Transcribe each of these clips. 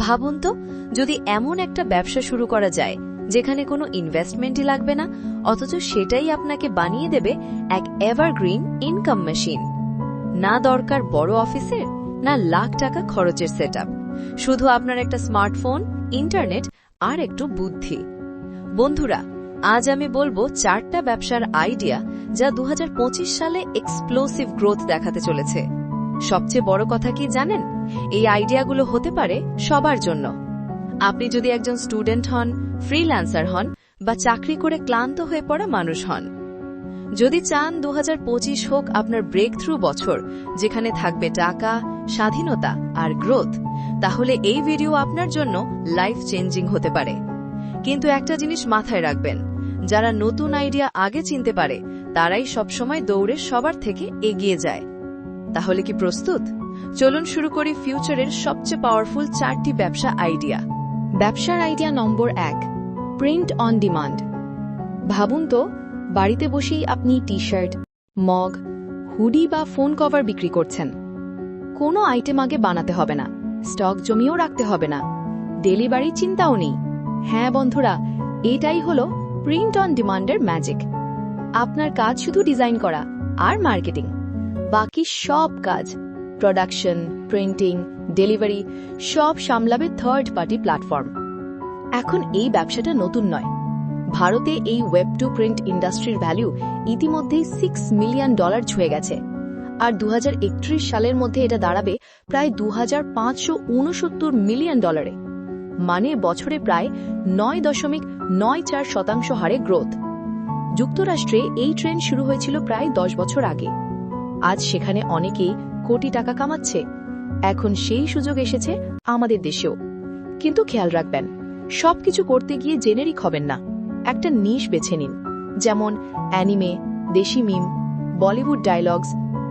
ভাবুন তো, যদি এমন একটা ব্যবসা শুরু করা যায় যেখানে কোনো ইনভেস্টমেন্টই লাগবে না, অথচ সেটাই আপনাকে বানিয়ে দেবে এক এভারগ্রিন ইনকাম মেশিন। না দরকার বড় অফিসের, না লাখ টাকা খরচের সেটআপ, শুধু আপনার একটা স্মার্টফোন, ইন্টারনেট আর একটু বুদ্ধি। বন্ধুরা, আজ আমি বলবো 4টা ব্যবসার আইডিয়া যা 2025 সালে এক্সপ্লোসিভ গ্রোথ দেখাতে চলেছে। সবচেয়ে বড় কথা কি জানেন? এই আইডিয়াগুলো হতে পারে সবার জন্য। আপনি যদি একজন স্টুডেন্ট হন, ফ্রিল্যান্সার হন বা চাকরি করে ক্লান্ত হয়ে পড়া মানুষ হন, যদি চান 2025 হোক আপনার ব্রেক থ্রু বছর, যেখানে থাকবে টাকা, স্বাধীনতা আর গ্রোথ, তাহলে এই ভিডিও আপনার জন্য লাইফ চেঞ্জিং হতে পারে। কিন্তু একটা জিনিস মাথায় রাখবেন, যারা নতুন আইডিয়া আগে চিনতে পারে তারাই সবসময় দৌড়ে সবার থেকে এগিয়ে যায়। তাহলে কি প্রস্তুত? চলুন শুরু করি ফিউচারের সবচেয়ে পাওয়ারফুল 4টি ব্যবসা আইডিয়া। ব্যবসার idea number 1, print on demand. ভাবুন তো, বাড়িতে বসেই আপনি টি-শার্ট, মগ, হুডি বা ফোন কভার বিক্রি করছেন। কোনো আইটেম আগে বানাতে হবে না, স্টক জমিয়েও রাখতে হবে না, ডেলিভারির চিন্তাও নেই। হ্যাঁ বন্ধুরা, এটাই হলো প্রিন্ট অন ডিমান্ডের ম্যাজিক। আপনার কাজ শুধু ডিজাইন করা আর মার্কেটিং, বাকি সব কাজ, প্রোডাকশন, প্রিন্টিং, ডেলিভারি সব সামলাবে থার্ড পার্টি প্ল্যাটফর্ম। এখন এই ব্যবসাটা নতুন নয়। ভারতে এই ওয়েব টু প্রিন্ট ইন্ডাস্ট্রির ভ্যালু ইতিমধ্যেই $6 মিলিয়ন ছুঁয়ে গেছে, আর 2031 সালের মধ্যে এটা দাঁড়াবে প্রায় $2,569 মিলিয়ন। মানে বছরে প্রায় 9.94% হারে গ্রোথ। যুক্তরাষ্ট্রে এই ট্রেন্ড শুরু হয়েছিল প্রায় 10 বছর আগে। আজ সেখানে অনেকেই কোটি টাকা কামাচ্ছে। এখন সেই সুযোগ এসেছে আমাদের দেশেও। কিন্তু খেয়াল রাখবেন, সবকিছু করতে গিয়ে জেনেরিক হবেন না। একটা নিশ বেছে নিন, যেমন অ্যানিমে, দেশি মিম, বলিউড ডায়লগস,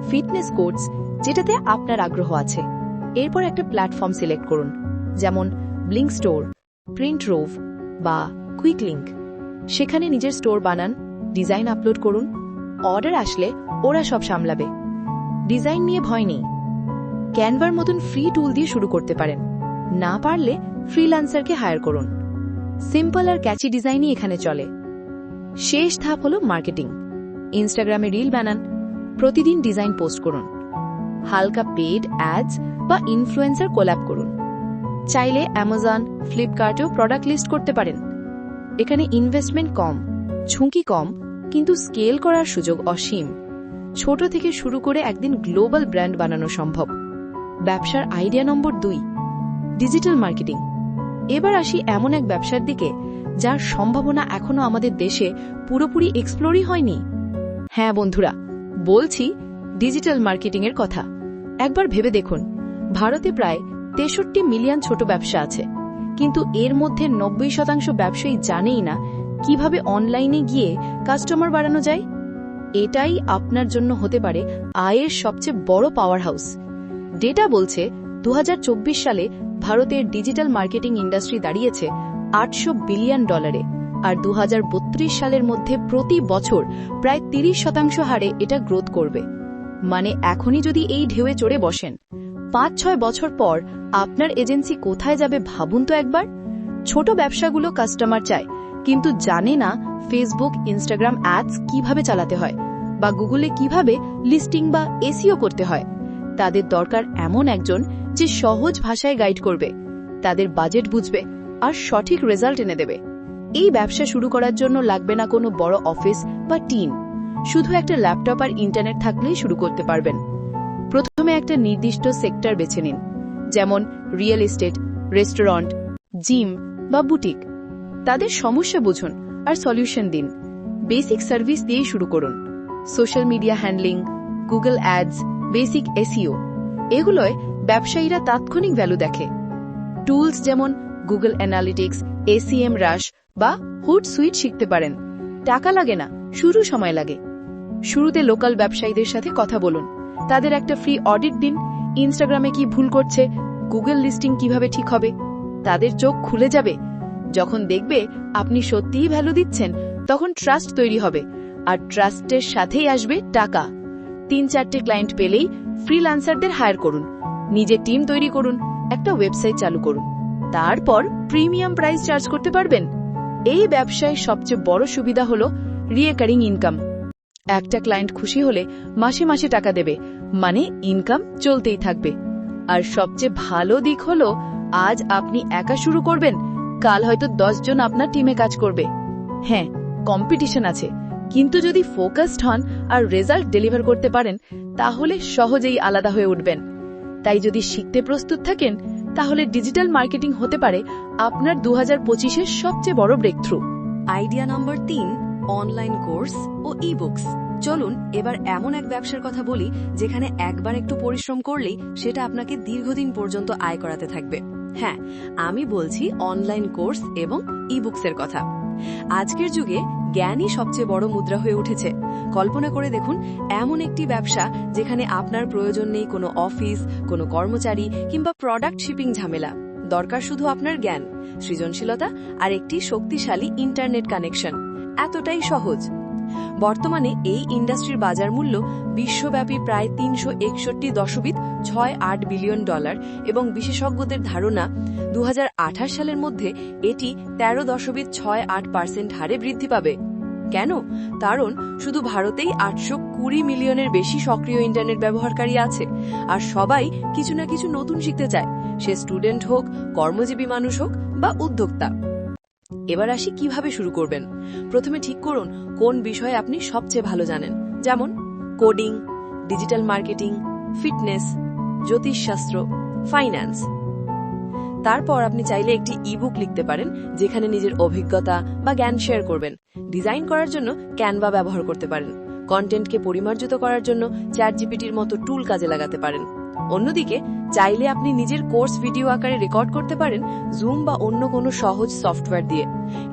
ফিটনেস কোটস, যেটাতে আপনার আগ্রহ আছে। এরপর একটা প্ল্যাটফর্ম সিলেক্ট করুন, যেমন ব্লিঙ্ক স্টোর, প্রিন্ট রোভ বা কুইক লিঙ্ক। সেখানে নিজের স্টোর বানান, ডিজাইন আপলোড করুন, অর্ডার আসলে ওরা সব সামলাবে। ডিজাইন নিয়ে ভয় নেই, ক্যানভার মতন ফ্রি টুল দিয়ে শুরু করতে পারেন। না পারলে ফ্রিল্যান্সারকে হায়ার করুন। সিম্পল আর ক্যাচি ডিজাইনই এখানে চলে। শেষ ধাপ হলো মার্কেটিং। ইনস্টাগ্রামে রিল বানান, প্রতিদিন ডিজাইন পোস্ট করুন, হালকা পেড অ্যাডস বা ইনফ্লুয়েন্সার কোল্যাব করুন। চাইলে অ্যামাজন, ফ্লিপকার্টেও প্রোডাক্ট লিস্ট করতে পারেন। এখানে ইনভেস্টমেন্ট কম, ঝুঁকি কম, কিন্তু স্কেল করার সুযোগ অসীম। ছোট থেকে শুরু করে একদিন গ্লোবাল ব্র্যান্ড বানানো সম্ভব। ব্যবসার আইডিয়া নম্বর 2, ডিজিটাল মার্কেটিং। এবার আসি এমন এক ব্যবসার দিকে যার সম্ভাবনা এখনো আমাদের দেশে পুরোপুরি এক্সপ্লোরই হয়নি। হ্যাঁ বন্ধুরা, বলছি ডিজিটাল মার্কেটিং এর কথা। একবার ভেবে দেখুন, ভারতে প্রায় 63 মিলিয়ন ছোট ব্যবসা আছে, কিন্তু এর মধ্যে 90% ব্যবসায়ী জানেই না কিভাবে অনলাইনে গিয়ে কাস্টমার বাড়ানো যায়। এটাই আপনার জন্য হতে পারে আয়ের সবচেয়ে বড় পাওয়ার হাউস। ডেটা বলছে 2024 সালে ভারতের ডিজিটাল মার্কেটিং ইন্ডাস্ট্রি দাঁড়িয়েছে $800 বিলিয়ন, আর 2032 সালের মধ্যে প্রতি বছর প্রায় 30% হারে এটা গ্রোথ করবে। মানে এখনই যদি এই ঢেউয়ে চড়ে বসেন, 5-6 বছর পর আপনার এজেন্সি কোথায় যাবে ভাবুন তো একবার। ছোট ব্যবসাগুলো কাস্টমার চায়, কিন্তু জানে না ফেসবুক, ইনস্টাগ্রাম অ্যাডস কিভাবে চালাতে হয় বা গুগলে কিভাবে লিস্টিং বা এসইও করতে হয়। তাদের দরকার এমন একজন যে সহজ ভাষায় গাইড করবে, তাদের বাজেট বুঝবে আর সঠিক রেজাল্ট এনে দেবে। এই ব্যবসা শুরু করার জন্য লাগবে না কোনো বড় অফিস বা টিম, শুধু একটা ল্যাপটপ আর ইন্টারনেট থাকলেই শুরু করতে পারবেন। প্রথমে একটা নির্দিষ্ট সেক্টর বেছে নিন, যেমন রিয়েল এস্টেট, রেস্টুরেন্ট, জিম বা বুটিক। তাদের সমস্যা বুঝুন আর সলিউশন দিন। বেসিক সার্ভিস দিয়েই শুরু করুন। Social media handling, Google ads, basic SEO, এগুলোয় ব্যবসায়ীরা তাৎক্ষণিক ভ্যালু দেখে। টুলস যেমন গুগল অ্যানালিটিক্স, এসিএম রাশ বা হুড সুইট শিখতে পারেন। টাকা লাগে না, শুরু সময় লাগে। শুরুতে লোকাল ব্যবসায়ীদের সাথে কথা বলুন, তাদের একটা ফ্রি অডিট দিন। ইনস্টাগ্রামে কি ভুল করছে, গুগল লিস্টিং কিভাবে ঠিক হবে, তাদের চোখ খুলে যাবে। যখন দেখবে আপনি সত্যিই ভ্যালু দিচ্ছেন, তখন ট্রাস্ট তৈরি হবে, আর ট্রাস্টের সাথেই আসবে টাকা। 3-4টে ক্লায়েন্ট পেলেই ফ্রিল্যান্সারদের হায়ার করুন, নিজের টিম তৈরি করুন, একটা ওয়েবসাইট চালু করুন। তারপর প্রিমিয়াম প্রাইস চার্জ করতে পারবেন। এই ব্যবসায় সবচেয়ে বড় সুবিধা হলো রিকারিং ইনকাম। একটা ক্লায়েন্ট খুশি হলে মাসে মাসে টাকা দেবে, মানে ইনকাম চলতেই থাকবে। আর সবচেয়ে ভালো দিক হলো আজ আপনি একা শুরু করবেন, কাল হয়তো 10 জন আপনার টিমে কাজ করবে। হ্যাঁ, কম্পিটিশন আছে, কিন্তু যদি ফোকাসড হন আর রেজাল্ট ডেলিভার করতে পারেন তাহলে সহজেই আলাদা হয়ে উঠবেন। তাই যদি শিখতে প্রস্তুত থাকেন তাহলে ডিজিটাল মার্কেটিং হতে পারে আপনার 2025-এর সবচেয়ে বড় breakthrough. Idea number 3, online course ও ই বুকস। চলুন এবার এমন এক ব্যবসার কথা বলি যেখানে একবার একটু পরিশ্রম করলেই সেটা আপনাকে দীর্ঘদিন পর্যন্ত আয় করাতে থাকবে। হ্যাঁ, আমি বলছি অনলাইন কোর্স এবং ই বুকসের কথা। আজকের যুগে জ্ঞানই সবচেয়ে বড় মুদ্রা হয়ে উঠেছে। কল্পনা করে দেখুন এমন একটি ব্যবসা যেখানে আপনার প্রয়োজন নেই কোনো অফিস, কোনো কর্মচারী কিংবা প্রোডাক্ট শিপিং ঝামেলা। দরকার শুধু আপনার জ্ঞান, সৃজনশীলতা আর একটি শক্তিশালী ইন্টারনেট কানেকশন। এতটাই সহজ। বর্তমানে এই ইন্ডাস্ট্রির বাজার মূল্য বিশ্বব্যাপী প্রায় 361.68 বিলিয়ন ডলার এবং বিশেষজ্ঞদের ধারণা 2028 সালের মধ্যে এটি 13.68% হারে বৃদ্ধি পাবে। কেন? কারণ শুধু ভারতেই 820 মিলিয়নের বেশি সক্রিয় ইন্টারনেট ব্যবহারকারী আছে, আর সবাই কিছু না কিছু নতুন শিখতে চায়, সে স্টুডেন্ট হোক, কর্মজীবী মানুষ হোক বা উদ্যোক্তা। এবার আসি কিভাবে শুরু করবেন। প্রথমে ঠিক করুন কোন বিষয়ে আপনি সবচেয়ে ভালো জানেন, যেমন কোডিং, ডিজিটাল মার্কেটিং, ফিটনেস, জ্যোতিষশাস্ত্র, ফাইন্যান্স। তারপর আপনি চাইলে একটি ইবুক লিখতে পারেন যেখানে নিজের অভিজ্ঞতা বা জ্ঞান শেয়ার করবেন। ডিজাইন করার জন্য ক্যানভা ব্যবহার করতে পারেন। কন্টেন্টকে পরিমার্জিত করার জন্য চ্যাটজিপিটির মতো টুল কাজে লাগাতে পারেন। অন্যদিকে চাইলে আপনি নিজের কোর্স ভিডিও আকারে রেকর্ড করতে পারেন জুম বা অন্য কোনো সহজ সফটওয়্যার দিয়ে।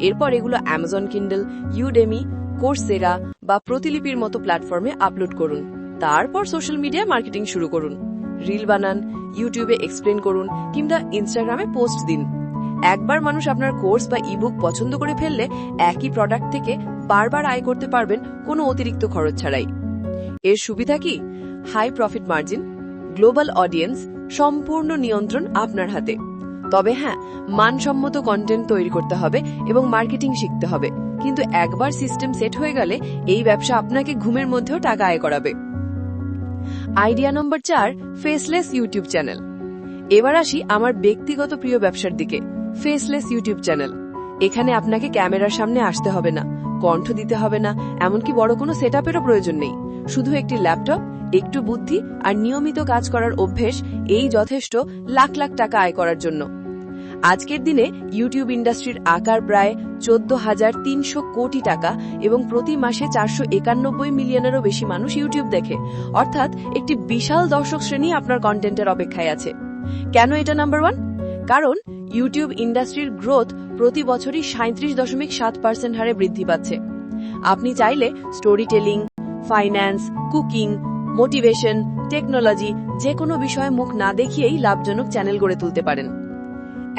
এরপর এগুলো অ্যামাজন কিন্ডল, ইউডেমি, কোর্সেরা বা প্রতিলিপির মতো প্ল্যাটফর্মে আপলোড করুন। তারপর সোশ্যাল মিডিয়া মার্কেটিং শুরু করুন। রিল বানান, ইউটিউবে এক্সপ্লেন করুন কিংবা ইনস্টাগ্রামে পোস্ট দিন। একবার মানুষ আপনার কোর্স বা ইবুক পছন্দ করে ফেললে একই প্রোডাক্ট থেকে বারবার আয় করতে পারবেন কোনো অতিরিক্ত খরচ ছাড়াই। এর সুবিধা কি? High profit margin, global audience, সম্পূর্ণ নিয়ন্ত্রণ আপনার হাতে। তবে হ্যাঁ, মানসম্মত কন্টেন্ট তৈরি করতে হবে এবং মার্কেটিং শিখতে হবে, কিন্তু একবার সিস্টেম সেট হয়ে গেলে এই ব্যবসা আপনাকে ঘুমের মধ্যেও টাকা আয় করাবে। আইডিয়া নম্বর 4, ফেসলেস ইউটিউব চ্যানেল। এবার আসি আমার ব্যক্তিগত প্রিয় ব্যবসার দিকে, ফেসলেস ইউটিউব চ্যানেল। এখানে আপনাকে ক্যামেরার সামনে আসতে হবে না, কণ্ঠ দিতে হবে না, এমনকি বড় কোনো সেটআপেরও প্রয়োজন নেই। শুধু একটি ল্যাপটপ, একটু বুদ্ধি আর নিয়মিত কাজ করার অভ্যেস, এই যথেষ্ট লাখ লাখ টাকা আয় করার জন্য। আজকের দিনে ইউটিউব ইন্ডাস্ট্রির আকার প্রায় 14,300 কোটি টাকা এবং প্রতি মাসে 491 মিলিয়নেরও বেশি মানুষ ইউটিউব দেখে, অর্থাৎ একটি বিশাল দর্শক শ্রেণী আপনার কন্টেন্টের অপেক্ষায় আছে। কেন এটা নাম্বার 1? কারণ ইউটিউব ইন্ডাস্ট্রির গ্রোথ প্রতি বছরই 37.7% হারে বৃদ্ধি পাচ্ছে। আপনি চাইলে story telling, finance, cooking, motivation, technology যে কোনো বিষয়ে মুখ না দেখিয়েই লাভজনক চ্যানেল গড়ে তুলতে পারেন।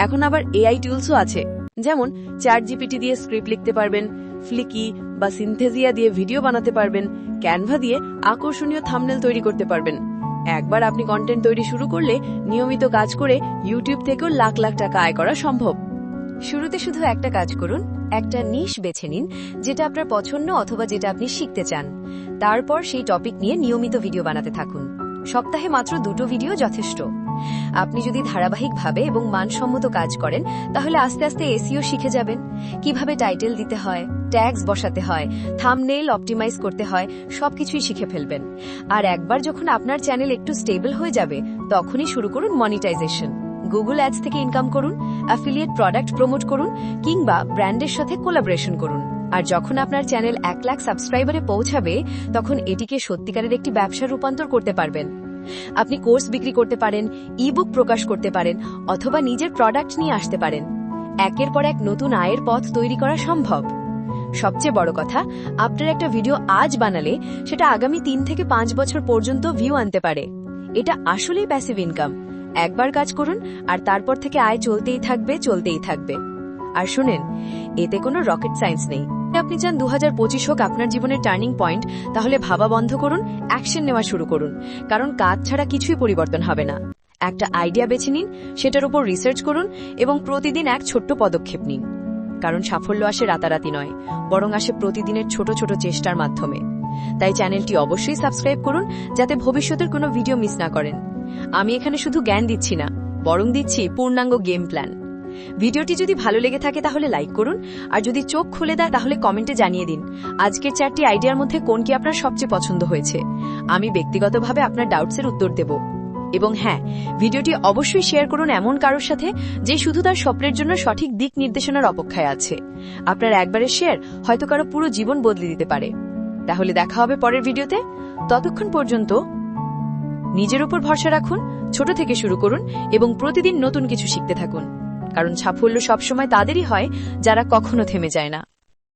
এখন আবার এআই টুলসও আছে, যেমন চ্যাটজিপিটি দিয়ে স্ক্রিপ্ট লিখতে পারবেন, ফ্লিকি বা সিনথেজিয়া দিয়ে ভিডিও বানাতে পারবেন, ক্যানভা দিয়ে আকর্ষণীয় থাম্বনেল তৈরি করতে পারবেন। একবার আপনি কন্টেন্ট তৈরি শুরু করলে নিয়মিত কাজ করে ইউটিউব থেকেও লাখ লাখ টাকা আয় করা সম্ভব। শুরুতে শুধু একটা কাজ করুন, একটা নিশ বেছে নিন যেটা আপনার পছন্দ অথবা যেটা আপনি শিখতে চান। তারপর সেই টপিক নিয়ে নিয়মিত ভিডিও বানাতে থাকুন। সপ্তাহে মাত্র 2টো ভিডিও যথেষ্ট। আপনি যদি ধারাবাহিকভাবে এবং মানসম্মত কাজ করেন তাহলে আস্তে আস্তে এসইও শিখে যাবেন। কিভাবে টাইটেল দিতে হয়, ট্যাগস বসাতে হয়, থাম্বনেইল অপটিমাইজ করতে হয়, সবকিছুই শিখে ফেলবেন। আর একবার যখন আপনার চ্যানেল একটু স্টেবল হয়ে যাবে তখনই শুরু করুন মনিটাইজেশন। গুগল অ্যাডস থেকে ইনকাম করুন, অ্যাফিলিয়েট প্রোডাক্ট প্রমোট করুন কিংবা ব্র্যান্ডের সাথে কোলাবোরেশন করুন। আর যখন আপনার চ্যানেল 1 লাখ সাবস্ক্রাইবারে পৌঁছাবে তখন এটিকে সত্যিকারের একটি ব্যবসায় রূপান্তর করতে পারবেন। আপনি কোর্স বিক্রি করতে পারেন, ইবুক প্রকাশ করতে পারেন অথবা নিজের প্রোডাক্ট নিয়ে আসতে পারেন। একের পর এক নতুন আয়ের পথ তৈরি করা সম্ভব। সবচেয়ে বড় কথা, আপনার একটা ভিডিও আজ বানালে সেটা আগামী 3 থেকে 5 বছর পর্যন্ত ভিউ আনতে পারে। এটা আসলেই প্যাসিভ ইনকাম। একবার কাজ করুন আর তারপর থেকে আয় চলতেই থাকবে, চলতেই থাকবে। আর শুনেন, এতে কোনো রকেট সায়েন্স নেই। আপনি চান 2025 হোক আপনার জীবনের টার্নিং পয়েন্ট, তাহলে ভাবা বন্ধ করুন, অ্যাকশন নেওয়া শুরু করুন। কারণ কাজ ছাড়া কিছুই পরিবর্তন হবে না। একটা আইডিয়া বেছে নিন, সেটার উপর রিসার্চ করুন এবং প্রতিদিন এক ছোট্ট পদক্ষেপ নিন। কারণ সাফল্য আসে রাতারাতি নয়, বরং আসে প্রতিদিনের ছোট ছোট চেষ্টার মাধ্যমে। তাই চ্যানেলটি অবশ্যই সাবস্ক্রাইব করুন, যাতে ভবিষ্যতের কোনো ভিডিও মিস না করেন। আমি এখানে শুধু জ্ঞান দিচ্ছি না, বরং দিচ্ছি পূর্ণাঙ্গ গেম প্ল্যান। ভিডিওটি যদি ভালো লেগে থাকে তাহলে লাইক করুন, আর যদি চোখ খুলে দেয় তাহলে কমেন্টে জানিয়ে দিন আজকের 4টি আইডিয়ার মধ্যে কোনটি আপনার সবচেয়ে পছন্দ হয়েছে। আমি ব্যক্তিগতভাবে আপনার ডাউটসের উত্তর দেব। এবং হ্যাঁ, ভিডিওটি অবশ্যই শেয়ার করুন এমন কারোর সাথে যে শুধু তার স্বপ্নের জন্য সঠিক দিক নির্দেশনার অপেক্ষায় আছে। আপনার একবারের শেয়ার হয়তো কারো পুরো জীবন বদলে দিতে পারে। তাহলে দেখা হবে পরের ভিডিওতে। ততক্ষণ পর্যন্ত নিজের উপর ভরসা রাখুন, ছোট থেকে শুরু করুন এবং প্রতিদিন নতুন কিছু শিখতে থাকুন। কারণ সাফল্য সবসময় তাদেরই হয় যারা কখনো থেমে যায় না।